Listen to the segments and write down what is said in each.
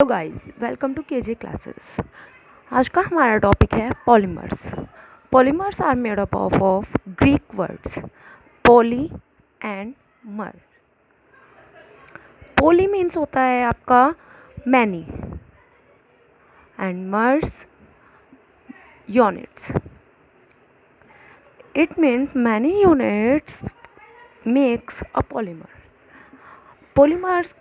Hello guys, welcome to KJ classes. आज का हमारा टॉपिक है polymers. Polymers are made up of Greek words poly and mer. Poly means होता है आपका many and mers units. It means many units makes a polymer. Polymers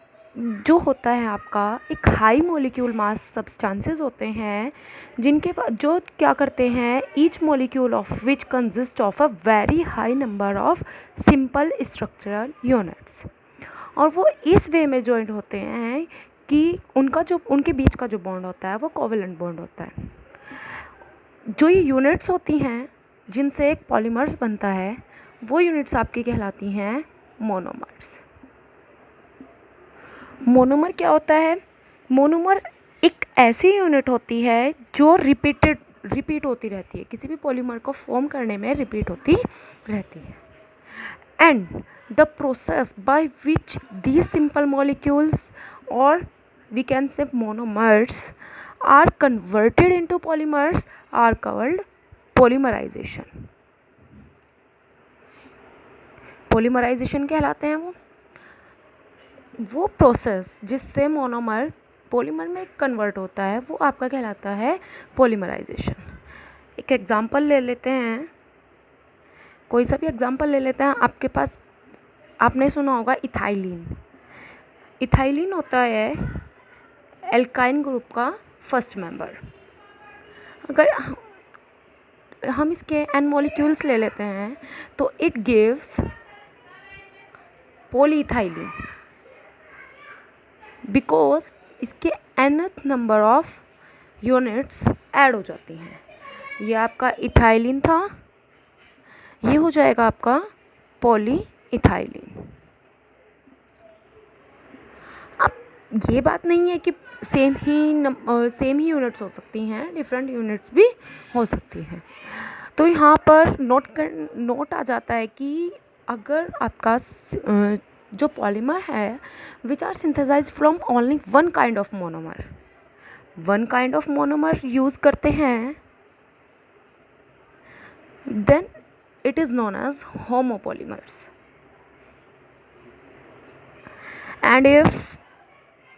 जो होता है आपका एक हाई मॉलिक्यूल मास सब्सटेंसेस होते हैं जिनके जो क्या करते हैं, each molecule of which consist of a very high number of simple structural units. और वो इस वे में जॉइंट होते हैं कि उनके बीच का जो बॉन्ड होता है वो कोवेलेंट बॉन्ड होता है। जो ये यूनिट्स होती हैं जिनसे एक पॉलीमर्स बनता है वो यूनिट्स आपकी कहलाती हैं मोनोमर्स। मोनोमर क्या होता है? मोनोमर एक ऐसी यूनिट होती है जो रिपीट होती रहती है, किसी भी पॉलीमर को फॉर्म करने में रिपीट होती रहती है। And the process by which these simple molecules और we can say monomers are converted into polymers are called polymerization. Polymerization कहलाते हैं वो प्रोसेस जिससे मोनोमर पॉलीमर में कन्वर्ट होता है, वो आपका कहलाता है पॉलीमराइजेशन। एक एग्जांपल ले लेते हैं, कोई सा भी एग्जांपल ले लेते हैं। आपके पास आपने सुना होगा इथाइलिन। इथाइलिन होता है एल्काइन ग्रुप का फर्स्ट मेंबर। अगर हम इसके एन मॉलिक्यूल्स ले लेते हैं तो इट गिव्स पॉलीइथाइलिन बिकॉज इसके nth number of units add हो जाती हैं। ये आपका इथाइलिन था, ये हो जाएगा आपका पॉलीइथाइलिन। अब ये बात नहीं है कि सेम ही यूनिट्स हो सकती हैं, डिफरेंट यूनिट्स भी हो सकती हैं। तो यहाँ पर नोट आ जाता है कि अगर आपका जो पॉलीमर है which are synthesize from only one kind of monomer use करते हैं, then it is known as homopolymers. And if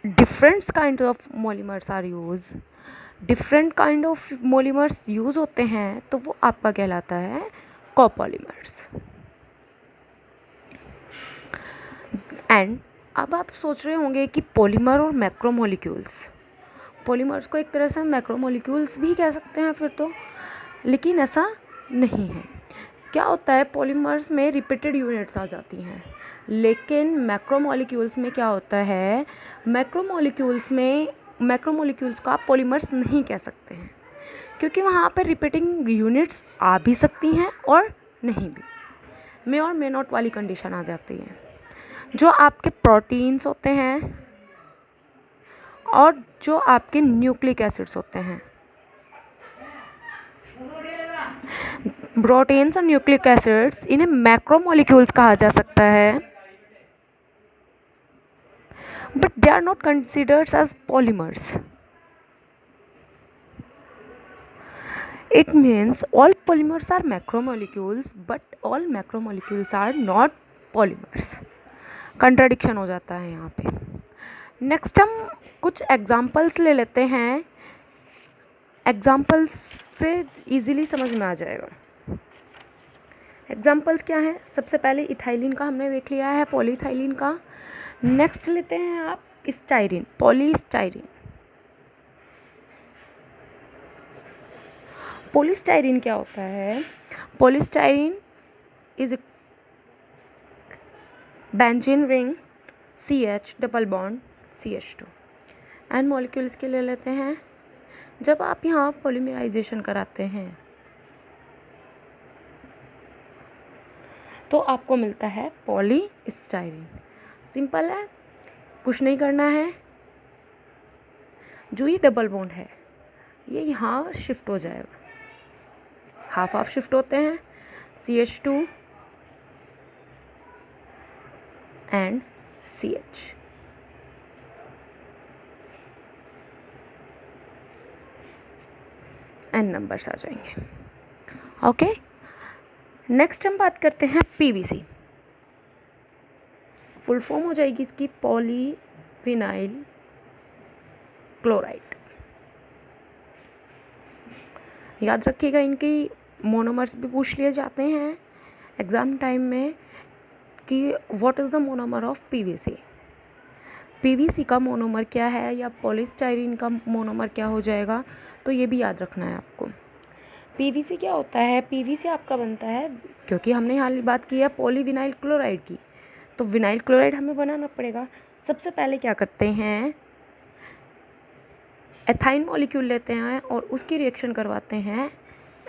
different kind of monomers are used, different kind of monomers use होते हैं तो वो आपका कहलाता है कोपॉलीमर्स। एंड अब आप सोच रहे होंगे कि पॉलीमर और मैक्रोमोलिक्यूल्स, पॉलीमर्स को एक तरह से मैक्रोमोलिक्यूल्स भी कह सकते हैं फिर तो, लेकिन ऐसा नहीं है। क्या होता है, पॉलीमर्स में रिपीटेड यूनिट्स आ जाती हैं, लेकिन मैक्रोमोलिक्यूल्स में क्या होता है, मैक्रोमोलिक्यूल्स को आप पॉलीमर्स नहीं कह सकते हैं क्योंकि वहाँ पर रिपीटिंग यूनिट्स आ भी सकती हैं और नहीं भी, मे और मे नॉट वाली कंडीशन आ जाती है। जो आपके प्रोटीन्स होते हैं और जो आपके न्यूक्लिक एसिड्स होते हैं, प्रोटीन्स और न्यूक्लिक एसिड्स, इन्हें मैक्रोमोलिक्यूल्स कहा जा सकता है, but they are not considered as polymers. It means all polymers are macromolecules but all macromolecules are not polymers. Contradiction हो जाता है यहाँ पे। नेक्स्ट हम कुछ एग्जाम्पल्स ले लेते हैं, एग्जाम्पल्स से इजीली समझ में आ जाएगा। एग्जाम्पल्स क्या हैं? सबसे पहले इथाइलिन का हमने देख लिया है, पॉलीइथाइलिन का। नेक्स्ट लेते हैं आप स्टाइरिन, पॉलीस्टाइरिन। पॉलीस्टाइरिन क्या होता है? Polystyrene is benzene ring CH double bond CH2। N molecules के ले लेते हैं। जब आप यहाँ पॉलीमराइजेशन कराते हैं तो आपको मिलता है पॉलीस्टाइरिन। सिंपल है, कुछ नहीं करना है। जो ये डबल बॉन्ड है ये यहाँ शिफ्ट हो जाएगा, हाफ हाफ शिफ्ट होते हैं, CH2 and CH। n numbers आ जाएंगे। ओके, नेक्स्ट हम बात करते हैं पीवीसी। फुल फॉर्म हो जाएगी इसकी पॉलीविनाइल क्लोराइड। याद रखिएगा, इनकी मोनोमर्स भी पूछ लिए जाते हैं एग्ज़ाम टाइम में कि what is the monomer of PVC. PVC का मोनोमर क्या है या पॉलीस्टाइरीन का मोनोमर क्या हो जाएगा, तो ये भी याद रखना है आपको। पीवीसी क्या होता है? पीवीसी आपका बनता है, क्योंकि हमने हाल बात की है पॉलीविनाइल क्लोराइड की, तो विनाइल क्लोराइड हमें बनाना पड़ेगा। सबसे पहले क्या करते हैं, एथाइन मॉलिक्यूल लेते हैं और उसकी रिएक्शन करवाते हैं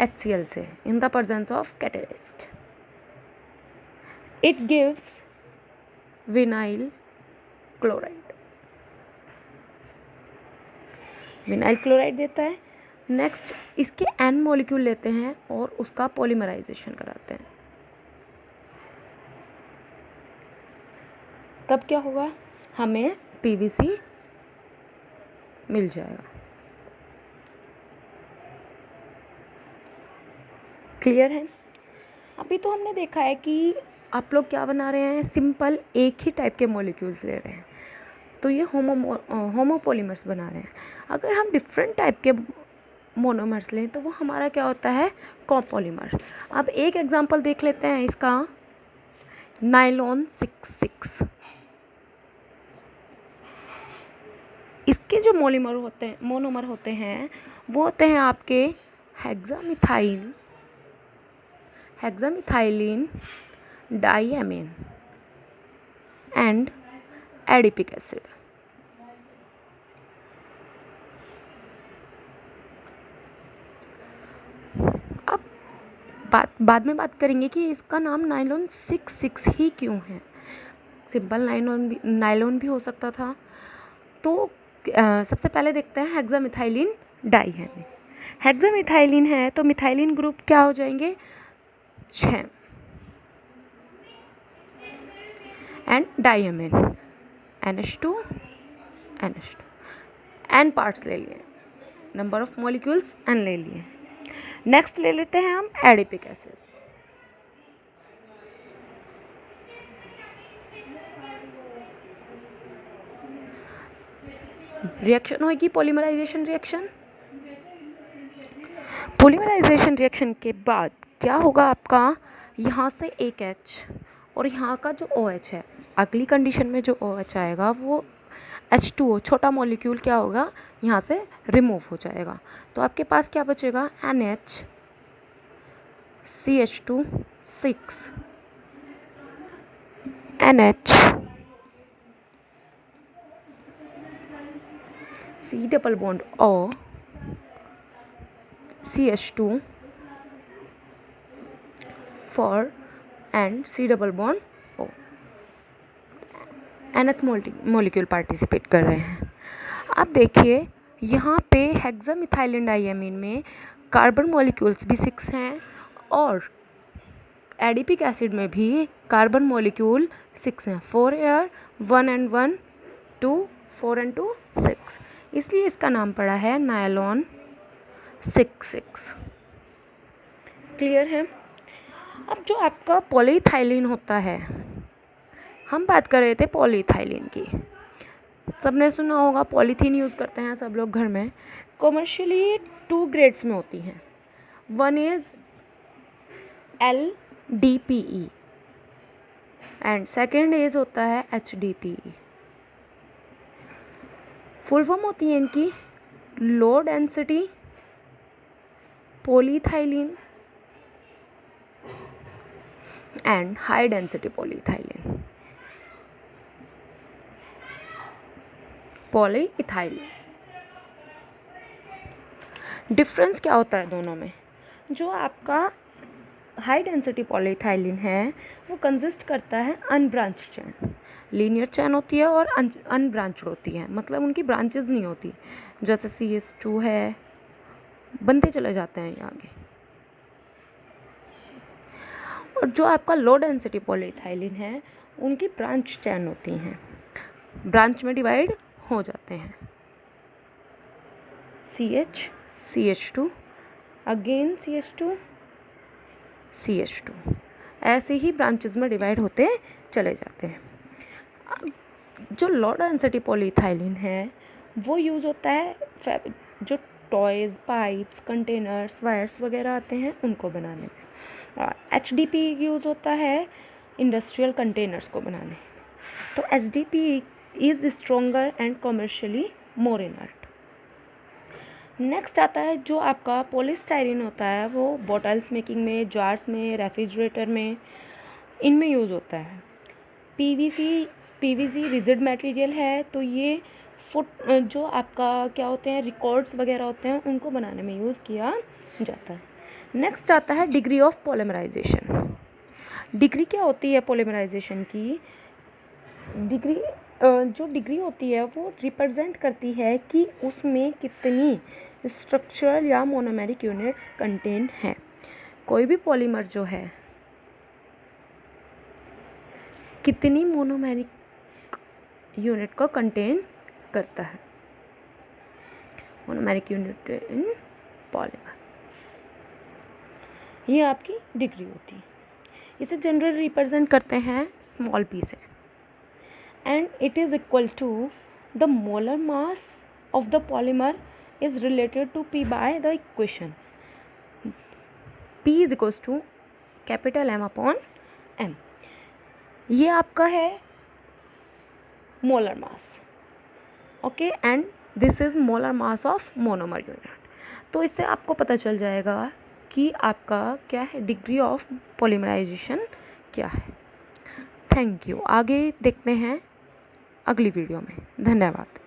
HCl से in the presence of catalyst. It gives vinyl chloride. Vinyl chloride देता है। नेक्स्ट इसके N मॉलिक्यूल लेते हैं और उसका पॉलीमराइजेशन कराते हैं। तब क्या होगा, हमें PVC मिल जाएगा। क्लियर है? अभी तो हमने देखा है कि आप लोग क्या बना रहे हैं, सिंपल एक ही टाइप के मॉलिक्यूल्स ले रहे हैं, तो ये होमोपॉलीमर्स बना रहे हैं। अगर हम डिफरेंट टाइप के मोनोमर्स लें तो वो हमारा क्या होता है, कोपॉलीमर। अब एक एग्जांपल देख लेते हैं इसका, नाइलॉन 66। इसके जो मोनोमर होते हैं वो होते हैं आपके hexamethylene diamine and adipic acid. अब बाद में बात करेंगे कि इसका नाम नाइलॉन 66 ही क्यों है। सिंपल नाइलॉन भी हो सकता था। तो सबसे पहले देखते हैं हेक्सामिथाइलिन डाइएमीन। हेक्सामिथाइलिन है तो मिथाइलिन ग्रुप क्या हो जाएंगे, 6 and diamine NH2 N parts ले लिए, नंबर ऑफ मॉलिक्यूल्स N ले लिए। नेक्स्ट ले लेते हैं हम एडिपिक एसिड। रिएक्शन होगी पॉलीमराइजेशन रिएक्शन। पॉलीमराइजेशन रिएक्शन के बाद क्या होगा आपका, यहाँ से एक H और यहाँ का जो OH है, अगली कंडीशन में जो OH आएगा वो H2O छोटा मॉलिक्यूल क्या होगा, यहाँ से रिमूव हो जाएगा। तो आपके पास क्या बचेगा, NH CH2 6 NH C double bond O CH2 4 and C double bond O। nth molecule participate कर रहे हैं। अब देखिए यहाँ पे हेक्सामिथाइलिन डाइएमीन में कार्बन मॉलिक्यूल्स भी 6 हैं और एडिपिक एसिड में भी कार्बन मॉलिक्यूल 6 हैं, 4 एयर 1 and 1 2 4 and 2 6, इसलिए इसका नाम पड़ा है नायलॉन 66। क्लियर है? अब जो आपका पॉलीथाइलिन होता है, हम बात कर रहे थे पॉलीथाइलिन की, सबने सुना होगा पॉलीथीन यूज़ करते हैं सब लोग घर में। कॉमर्शियली 2 ग्रेड्स में होती हैं, one is LDPE and second is होता है HDPE। फुल फॉर्म होती है इनकी low density polyethylene and high density polyethylene polyethylene. Difference क्या होता है दोनों में, जो आपका हाई डेंसिटी पॉलीथाइलिन है वो कंसिस्ट करता है अनब्रांच चैन, लीनियर चैन होती है और अनब्रांच्ड होती है, मतलब उनकी ब्रांचेस नहीं होती, जैसे CH2 है, बनते चले जाते हैं आगे। और जो आपका लो डेंसिटी पॉलीथाइलिन है उनकी ब्रांच चैन होती हैं, ब्रांच में डिवाइड हो जाते हैं, CH CH2 अगेन CH2 ऐसे ही ब्रांचेस में डिवाइड होते चले जाते हैं। अब जो लो डेंसिटी पॉलीइथाइलिन है वो यूज़ होता है जो टॉयज़, पाइप्स, कंटेनर्स, वायर्स वगैरह आते हैं उनको बनाने में, और HDP यूज़ होता है इंडस्ट्रियल कंटेनर्स को बनाने में। तो SDP is stronger and commercially more inert. Next आता है जो आपका पॉलीस्टाइरीन होता है, वो बॉटल्स मेकिंग में, जार्स में, रेफ्रिजरेटर में, इनमें यूज़ होता है। PVC रिजिड मटेरियल है, तो ये जो आपका क्या होते हैं, रिकॉर्ड्स वगैरह होते हैं उनको बनाने में यूज़ किया जाता है। नेक्स्ट आता है डिग्री ऑफ पॉलीमराइजेशन। डिग्री क्या होती है पॉलीमराइजेशन की? जो डिग्री होती है वो रिप्रेजेंट करती है कि उसमें कितनी स्ट्रक्चरल या मोनोमेरिक यूनिट्स कंटेन हैं। कोई भी पॉलीमर जो है कितनी मोनोमेरिक यूनिट को कंटेन करता है, मोनोमेरिक यूनिट इन पॉलीमर, ये आपकी डिग्री होती है। इसे जनरली रिप्रेजेंट करते हैं स्मॉल पी से, and it is equal to the molar mass of the polymer is related to P by the equation P is equals to M/M। ये आपका है molar mass, okay, and this is molar mass of monomer unit. तो इससे आपको पता चल जाएगा कि आपका क्या है, डिग्री ऑफ पॉलीमराइजेशन क्या है। Thank you. आगे देखते हैं अगली वीडियो में। धन्यवाद।